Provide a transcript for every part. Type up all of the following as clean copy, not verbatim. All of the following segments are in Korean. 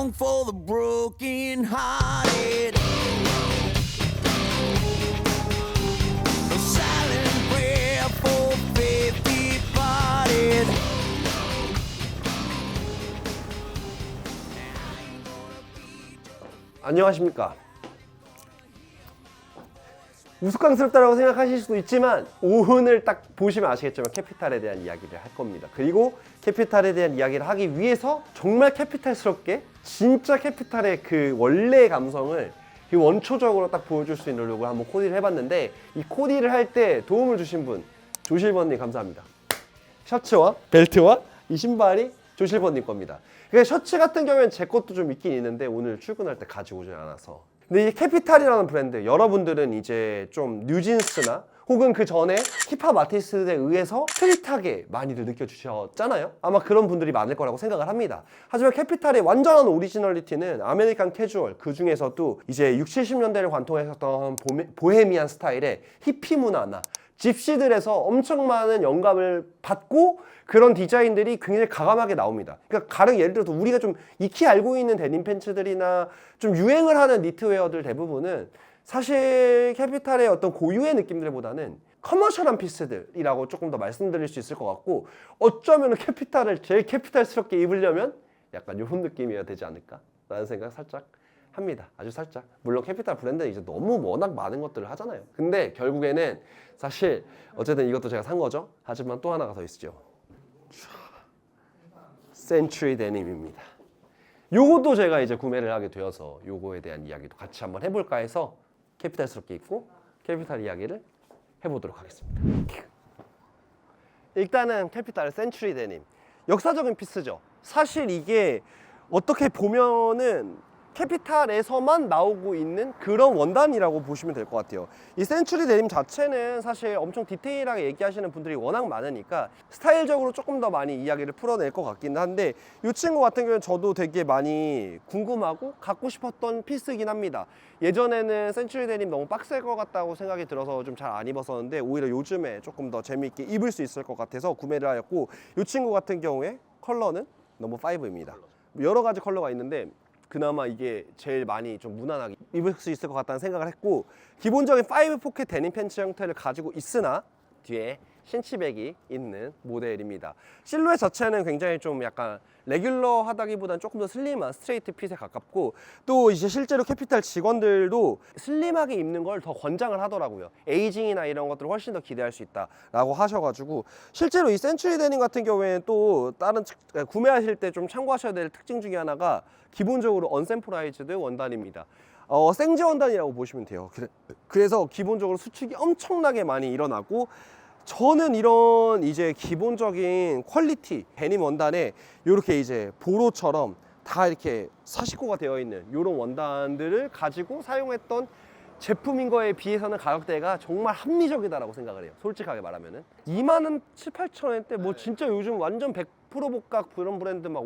song for the broken hearted. A silent prayer for faith departed. 안녕하십니까. 우스꽝스럽다고 생각하실 수도 있지만 오늘 딱 보시면 아시겠지만 캐피탈에 대한 이야기를 할 겁니다. 그리고 캐피탈에 대한 이야기를 하기 위해서 정말 캐피탈스럽게 진짜 캐피탈의 그 원래의 감성을 그 원초적으로 딱 보여줄 수 있는 룩을 한번 코디를 해봤는데, 이 코디를 할 때 도움을 주신 분 조실버님 감사합니다. 셔츠와 벨트와 이 신발이 조실버님 겁니다. 그러니까 셔츠 같은 경우에는 제 것도 좀 있긴 있는데 오늘 출근할 때 가지고 오지 않아서. 근데 이 캐피탈이라는 브랜드, 여러분들은 이제 좀 뉴진스나 혹은 그 전에 힙합 아티스트들에 의해서 스트릿하게 많이들 느껴주셨잖아요. 아마 그런 분들이 많을 거라고 생각을 합니다. 하지만 캐피탈의 완전한 오리지널리티는 아메리칸 캐주얼, 그 중에서도 이제 60, 70년대를 관통했었던 보헤미안 스타일의 히피 문화나 집시들에서 엄청 많은 영감을 받고 그런 디자인들이 굉장히 과감하게 나옵니다. 그러니까 가령 예를 들어서 우리가 좀 익히 알고 있는 데님 팬츠들이나 좀 유행을 하는 니트웨어들 대부분은 사실 캐피탈의 어떤 고유의 느낌들보다는 커머셜한 피스들이라고 조금 더 말씀드릴 수 있을 것 같고, 어쩌면 캐피탈을 제일 캐피탈스럽게 입으려면 약간 이런 느낌이어야 되지 않을까 라는 생각 살짝 합니다. 아주 살짝. 물론 캐피탈 브랜드는 이제 너무 워낙 많은 것들을 하잖아요. 근데 결국에는 사실 어쨌든 이것도 제가 산 거죠. 하지만 또 하나가 더 있죠. 센츄리 데님입니다. 요것도 제가 이제 구매를 하게 되어서 요거에 대한 이야기도 같이 한번 해볼까 해서 캐피탈스럽게 입고 캐피탈 이야기를 해보도록 하겠습니다. 일단은 캐피탈 센츄리 데님, 역사적인 피스죠. 사실 이게 어떻게 보면은 캐피탈에서만 나오고 있는 그런 원단이라고 보시면 될 것 같아요. 이 센츄리 데님 자체는 사실 엄청 디테일하게 얘기하시는 분들이 워낙 많으니까 스타일적으로 조금 더 많이 이야기를 풀어낼 것 같긴 한데, 이 친구 같은 경우는 저도 되게 많이 궁금하고 갖고 싶었던 피스이긴 합니다. 예전에는 센츄리 데님 너무 빡셀 것 같다고 생각이 들어서 좀 잘 안 입었었는데 오히려 요즘에 조금 더 재미있게 입을 수 있을 것 같아서 구매를 하였고, 이 친구 같은 경우에 컬러는 넘버 5입니다. 여러 가지 컬러가 있는데 그나마 이게 제일 많이 좀 무난하게 입을 수 있을 것 같다는 생각을 했고, 기본적인 5 포켓 데님 팬츠 형태를 가지고 있으나 뒤에 신치백이 있는 모델입니다. 실루엣 자체는 굉장히 좀 약간 레귤러하다기보다는 조금 더 슬림한 스트레이트 핏에 가깝고, 또 이제 실제로 캐피탈 직원들도 슬림하게 입는 걸 더 권장을 하더라고요. 에이징이나 이런 것들을 훨씬 더 기대할 수 있다라고 하셔가지고, 실제로 이 센츄리 데님 같은 경우에는 또 다른 구매하실 때 좀 참고하셔야 될 특징 중에 하나가 기본적으로 언샘플라이즈드 원단입니다. 생지 원단이라고 보시면 돼요. 그래서 기본적으로 수축이 엄청나게 많이 일어나고, 저는 이런 이제 기본적인 퀄리티 데님 원단에 이렇게 이제 보로처럼 다 이렇게 사시코가 되어 있는 이런 원단들을 가지고 사용했던 제품인 거에 비해서는 가격대가 정말 합리적이다라고 생각을 해요. 솔직하게 말하면은 2만원, 7, 8천원대 뭐 진짜 요즘 완전 100% 복각 그런 브랜드 막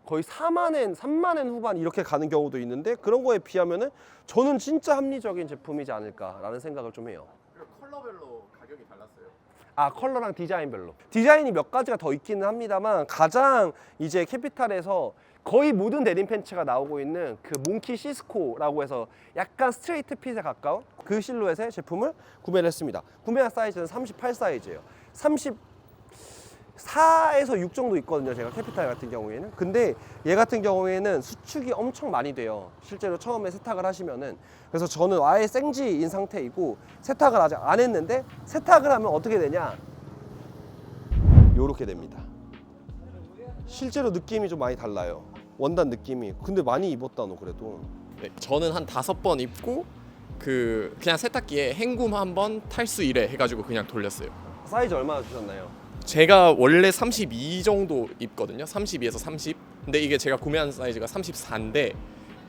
거의 4만엔, 3만엔 후반 이렇게 가는 경우도 있는데, 그런 거에 비하면은 저는 진짜 합리적인 제품이지 않을까라는 생각을 좀 해요. 그리고 컬러별로 가격이 달랐어요. 아, 컬러랑 디자인별로. 디자인이 몇 가지가 더 있기는 합니다만, 가장 이제 캐피탈에서 거의 모든 데님 팬츠가 나오고 있는 그 몽키 시스코라고 해서 약간 스트레이트 핏에 가까운 그 실루엣의 제품을 구매를 했습니다. 구매한 사이즈는 38 사이즈예요. 34에서 6 정도 있거든요, 제가 캐피탈 같은 경우에는. 근데 얘 같은 경우에는 수축이 엄청 많이 돼요, 실제로 처음에 세탁을 하시면은. 그래서 저는 아예 생지인 상태이고 세탁을 아직 안 했는데, 세탁을 하면 어떻게 되냐, 요렇게 됩니다. 실제로 느낌이 좀 많이 달라요, 원단 느낌이. 근데 많이 입었다 너 그래도. 네, 저는 한 5번 입고 그냥 세탁기에 헹굼 한번 탈수 이래 해가지고 그냥 돌렸어요. 사이즈 얼마나 주셨나요? 제가 원래 32 정도 입거든요. 32에서 30. 근데 이게 제가 구매한 사이즈가 34인데,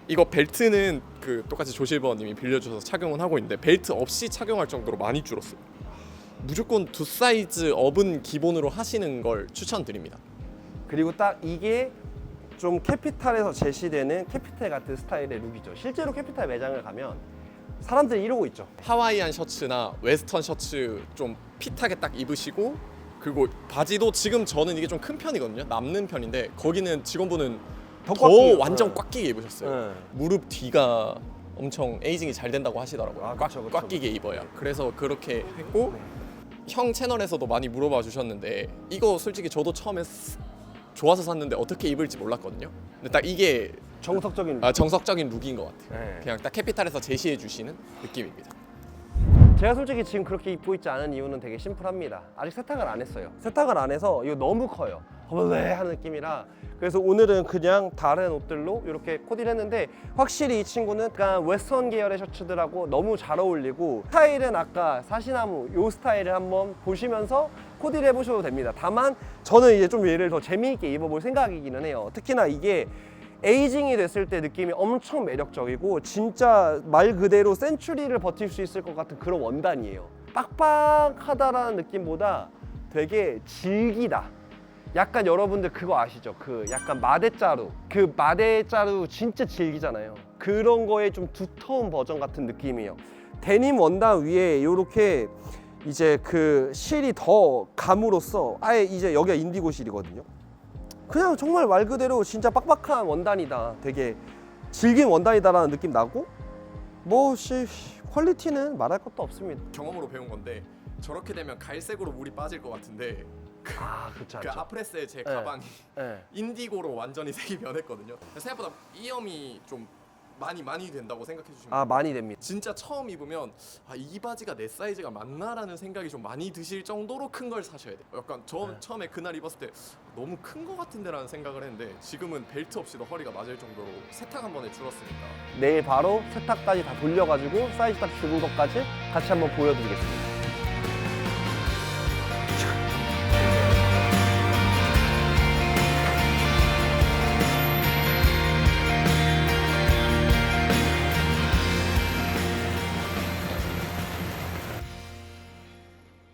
이거 벨트는 그 똑같이 조실버님이 빌려주셔서 착용은 하고 있는데 벨트 없이 착용할 정도로 많이 줄었어요. 무조건 2 사이즈 업은 기본으로 하시는 걸 추천드립니다. 그리고 딱 이게 좀 캐피탈에서 제시되는 캐피탈 같은 스타일의 룩이죠. 실제로 캐피탈 매장을 가면 사람들이 이러고 있죠. 하와이안 셔츠나 웨스턴 셔츠 좀 핏하게 딱 입으시고, 그리고 바지도 지금 저는 이게 좀 큰 편이거든요. 남는 편인데 거기는 직원분은 더 더 꽉 끼요. 완전 네. 꽉 끼게 입으셨어요. 네. 무릎 뒤가 엄청 에이징이 잘 된다고 하시더라고요. 아, 그쵸, 그쵸, 꽉 끼게 입어야. 그래서 그렇게 했고 형 채널에서도 많이 물어봐 주셨는데 이거 솔직히 저도 처음에 좋아서 샀는데 어떻게 입을지 몰랐거든요. 근데 딱 이게 정석적인 정석적인 룩인 것 같아요. 네. 그냥 딱 캐피탈에서 제시해 주시는 느낌입니다. 제가 솔직히 지금 그렇게 입고 있지 않은 이유는 되게 심플합니다. 아직 세탁을 안 했어요. 세탁을 안 해서 이거 너무 커요. 왜 하는 느낌이라. 그래서 오늘은 그냥 다른 옷들로 이렇게 코디를 했는데 확실히 이 친구는 약간 웨스턴 계열의 셔츠들하고 너무 잘 어울리고 스타일은 아까 사시나무 요 스타일을 한번 보시면서 코디를 해보셔도 됩니다. 다만 저는 이제 좀 얘를 더 재미있게 입어볼 생각이기는 해요. 특히나 이게 에이징이 됐을 때 느낌이 엄청 매력적이고 진짜 말 그대로 센츄리를 버틸 수 있을 것 같은 그런 원단이에요. 빡빡하다라는 느낌보다 되게 질기다. 약간 여러분들 그거 아시죠? 그 약간 마대자루, 그 마대자루 진짜 질기잖아요. 그런 거에 좀 두터운 버전 같은 느낌이에요. 데님 원단 위에 이렇게 이제 그 실이 더 감으로써 아예 이제 여기가 인디고 실이거든요. 그냥 정말 말 그대로 진짜 빡빡한 원단이다. 되게 질긴 원단이다라는 느낌 나고 뭐 퀄리티는 말할 것도 없습니다. 경험으로 배운 건데 저렇게 되면 갈색으로 물이 빠질 것 같은데 아, 그렇죠. 그 아프레스의 제 가방이 네. 인디고로 완전히 색이 변했거든요. 생각보다 이염이 좀 많이 된다고 생각해 주시면 아, 많이 됩니다. 진짜 처음 입으면 이 바지가 내 사이즈가 맞나라는 생각이 좀 많이 드실 정도로 큰 걸 사셔야 돼요. 약간 저 처음에 그날 입었을 때 너무 큰 거 같은데라는 생각을 했는데 지금은 벨트 없이도 허리가 맞을 정도로 세탁 한 번에 줄었으니까 내일 바로 세탁까지 다 돌려가지고 사이즈 딱 줄은 것까지 같이 한번 보여드리겠습니다.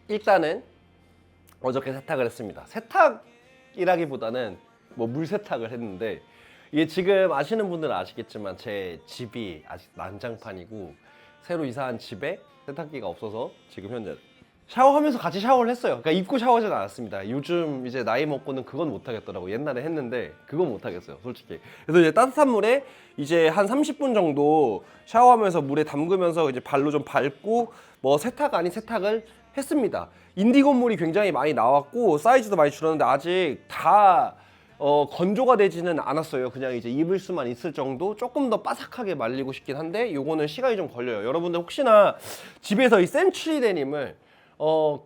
일단은 어저께 세탁을 했습니다. 세탁이라기보다는 뭐 물 세탁을 했는데 이게 지금 아시는 분들은 아시겠지만 제 집이 아직 난장판이고 새로 이사한 집에 세탁기가 없어서 지금 현재 샤워하면서 같이 샤워를 했어요. 그러니까 입고 샤워하진 않았습니다. 요즘 이제 나이 먹고는 그건 못 하겠더라고. 옛날에 했는데 그건 못 하겠어요, 솔직히. 그래서 이제 따뜻한 물에 이제 한 30분 정도 샤워하면서 물에 담그면서 이제 발로 좀 밟고 뭐 세탁 아닌 세탁을 했습니다. 인디고 물이 굉장히 많이 나왔고 사이즈도 많이 줄었는데 아직 다 건조가 되지는 않았어요. 그냥 이제 입을 수만 있을 정도. 조금 더 바삭하게 말리고 싶긴 한데 요거는 시간이 좀 걸려요. 여러분들 혹시나 집에서 이 센츄리 데님을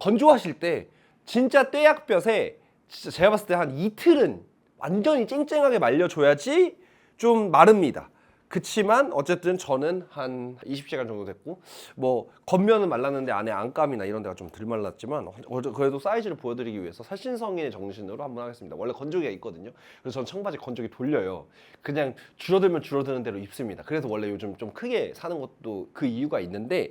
건조하실 때 진짜 떼약볕에 진짜 제가 봤을 때 한 이틀은 완전히 쨍쨍하게 말려줘야지 좀 마릅니다. 그치만 어쨌든 저는 한 20시간 정도 됐고 뭐 겉면은 말랐는데 안에 안감이나 이런 데가 좀 덜 말랐지만 그래도 사이즈를 보여드리기 위해서 살신성인의 정신으로 한번 하겠습니다. 원래 건조기가 있거든요. 그래서 전 청바지 건조기 돌려요. 그냥 줄어들면 줄어드는 대로 입습니다. 그래서 원래 요즘 좀 크게 사는 것도 그 이유가 있는데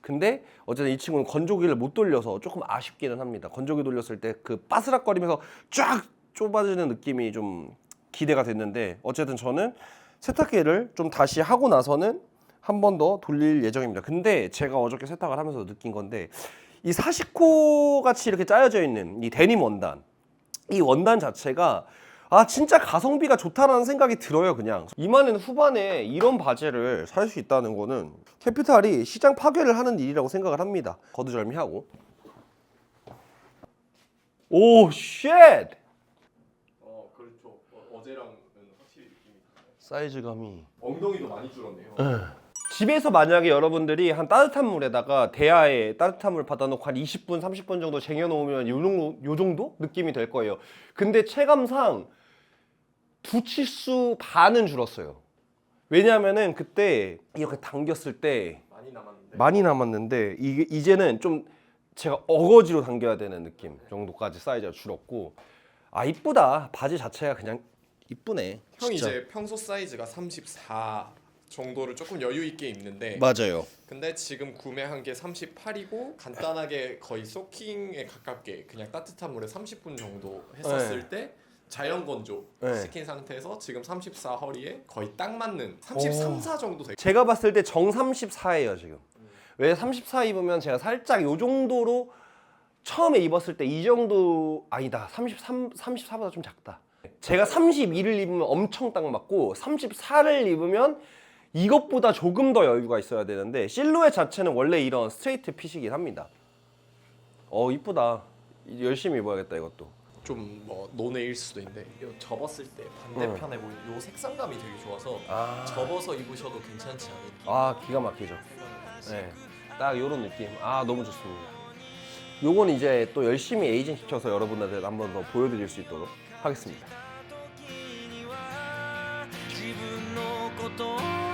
근데 어쨌든 이 친구는 건조기를 못 돌려서 조금 아쉽기는 합니다. 건조기 돌렸을 때 그 바스락거리면서 쫙 좁아지는 느낌이 좀 기대가 됐는데 어쨌든 저는 세탁기를 좀 다시 하고 나서는 한 번 더 돌릴 예정입니다. 근데 제가 어저께 세탁을 하면서 느낀 건데 이 사시코 같이 이렇게 짜여져 있는 이 데님 원단, 이 원단 자체가 진짜 가성비가 좋다라는 생각이 들어요. 그냥 2만 원 후반에 이런 바지를 살 수 있다는 거는 캐피탈이 시장 파괴를 하는 일이라고 생각을 합니다. 거두절미하고 오 쉣! 그렇죠. 어제랑은 확실히 느낌이 사이즈감이 엉덩이도 많이 줄었네요. 집에서 만약에 여러분들이 한 따뜻한 물에다가 대야에 따뜻한 물 받아놓고 한 20분, 30분 정도 쟁여놓으면 요 정도 느낌이 될 거예요. 근데 체감상 두 치수 반은 줄었어요. 왜냐하면은 그때 이렇게 당겼을 때 많이 남았는데 이게 이제는 좀 제가 어거지로 당겨야 되는 느낌 정도까지 사이즈가 줄었고 이쁘다. 바지 자체가 그냥 이쁘네. 형이 진짜. 이제 평소 사이즈가 34 정도를 조금 여유 있게 입는데 맞아요. 근데 지금 구매한 게 38이고 간단하게 거의 소킹에 가깝게 그냥 따뜻한 물에 30분 정도 했었을 때 자연 건조 시킨 상태에서 지금 34 허리에 거의 딱 맞는 33, 4 정도 되고 제가 봤을 때 정 34예요 지금. 왜 34 입으면 제가 살짝 요 정도로 처음에 입었을 때 이 정도 아니다. 33, 34보다 좀 작다. 제가 32를 입으면 엄청 딱 맞고 34를 입으면 이것보다 조금 더 여유가 있어야 되는데 실루엣 자체는 원래 이런 스트레이트 핏이긴 합니다. 이쁘다. 열심히 입어야겠다 이것도. 좀 뭐 노네일 수도 있는데 이거 접었을 때 반대편에 보이는 요 색상감이 되게 좋아서 접어서 입으셔도 괜찮지 않을까. 기가 막히죠. 네, 딱 요런 느낌. 너무 좋습니다. 요건 이제 또 열심히 에이징 시켜서 여러분들한테 한번 더 보여드릴 수 있도록 하겠습니다. 自分のことを